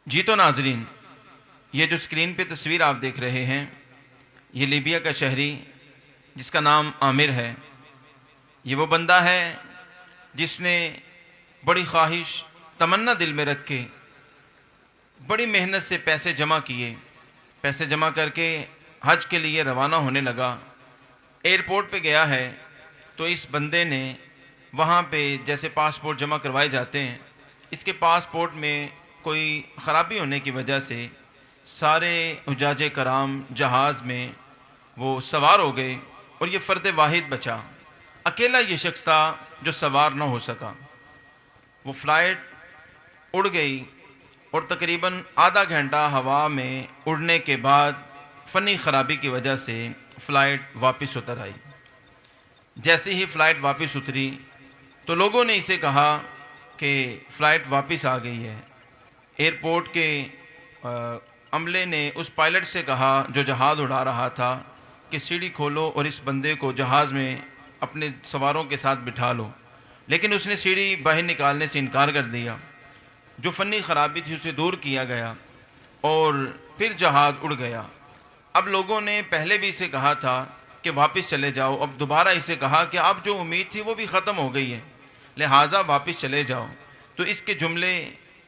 جی تو ناظرین، یہ جو اسکرین پہ تصویر آپ دیکھ رہے ہیں، یہ لیبیا کا شہری جس کا نام عامر ہے۔ یہ وہ بندہ ہے جس نے بڑی خواہش تمنا دل میں رکھ کے بڑی محنت سے پیسے جمع کیے، پیسے جمع کر کے حج کے لیے روانہ ہونے لگا۔ ایئرپورٹ پہ گیا ہے تو اس بندے نے وہاں پہ جیسے پاسپورٹ جمع کروائے جاتے ہیں، اس کے پاسپورٹ میں کوئی خرابی ہونے کی وجہ سے سارے حجاج کرام جہاز میں وہ سوار ہو گئے اور یہ فرد واحد بچا۔ اکیلا یہ شخص تھا جو سوار نہ ہو سکا۔ وہ فلائٹ اڑ گئی اور تقریباً آدھا گھنٹہ ہوا میں اڑنے کے بعد فنی خرابی کی وجہ سے فلائٹ واپس اتر آئی۔ جیسے ہی فلائٹ واپس اتری تو لوگوں نے اسے کہا کہ فلائٹ واپس آ گئی ہے۔ ایئرپورٹ کے عملے نے اس پائلٹ سے کہا جو جہاز اڑا رہا تھا کہ سیڑھی کھولو اور اس بندے کو جہاز میں اپنے سواروں کے ساتھ بٹھا لو، لیکن اس نے سیڑھی باہر نکالنے سے انکار کر دیا۔ جو فنی خرابی تھی اسے دور کیا گیا اور پھر جہاز اڑ گیا۔ اب لوگوں نے پہلے بھی اسے کہا تھا کہ واپس چلے جاؤ، اب دوبارہ اسے کہا کہ اب جو امید تھی وہ بھی ختم ہو گئی ہے، لہٰذا واپس چلے جاؤ۔ تو اس کے جملے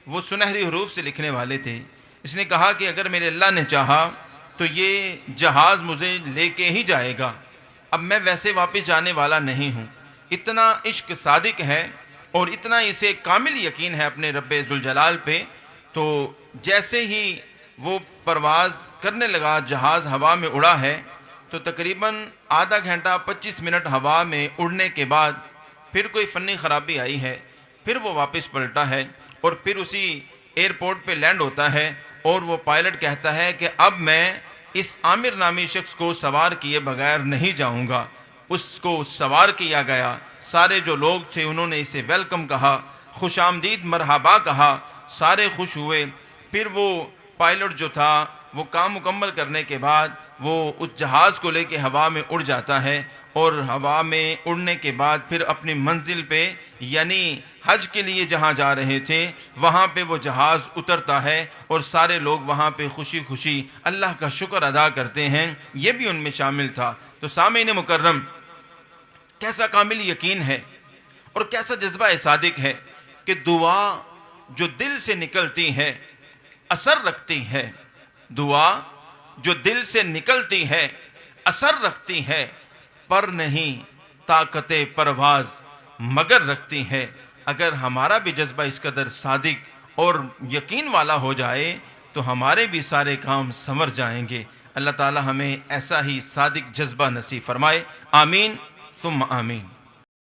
وہ سنہری حروف سے لکھنے والے تھے۔ اس نے کہا کہ اگر میرے اللہ نے چاہا تو یہ جہاز مجھے لے کے ہی جائے گا، اب میں ویسے واپس جانے والا نہیں ہوں۔ اتنا عشق صادق ہے اور اتنا اسے کامل یقین ہے اپنے رب ذوالجلال پہ، تو جیسے ہی وہ پرواز کرنے لگا، جہاز ہوا میں اڑا ہے، تو تقریباً آدھا گھنٹہ 25 منٹ ہوا میں اڑنے کے بعد پھر کوئی فنی خرابی آئی ہے، پھر وہ واپس پلٹا ہے اور پھر اسی ایئرپورٹ پہ لینڈ ہوتا ہے اور وہ پائلٹ کہتا ہے کہ اب میں اس عامر نامی شخص کو سوار کیے بغیر نہیں جاؤں گا۔ اس کو سوار کیا گیا، سارے جو لوگ تھے انہوں نے اسے ویلکم کہا، خوش آمدید مرحبا کہا، سارے خوش ہوئے۔ پھر وہ پائلٹ جو تھا وہ کام مکمل کرنے کے بعد وہ اس جہاز کو لے کے ہوا میں اڑ جاتا ہے اور ہوا میں اڑنے کے بعد پھر اپنی منزل پہ یعنی حج کے لیے جہاں جا رہے تھے وہاں پہ وہ جہاز اترتا ہے اور سارے لوگ وہاں پہ خوشی خوشی اللہ کا شکر ادا کرتے ہیں۔ یہ بھی ان میں شامل تھا۔ تو سامعین مکرم، کیسا کامل یقین ہے اور کیسا جذبہ صادق ہے کہ دعا جو دل سے نکلتی ہے اثر رکھتی ہے، دعا جو دل سے نکلتی ہے اثر رکھتی ہے، پر نہیں طاقت پرواز مگر رکھتی ہے۔ اگر ہمارا بھی جذبہ اس قدر صادق اور یقین والا ہو جائے تو ہمارے بھی سارے کام سنور جائیں گے۔ اللہ تعالی ہمیں ایسا ہی صادق جذبہ نصیب فرمائے، آمین ثم آمین۔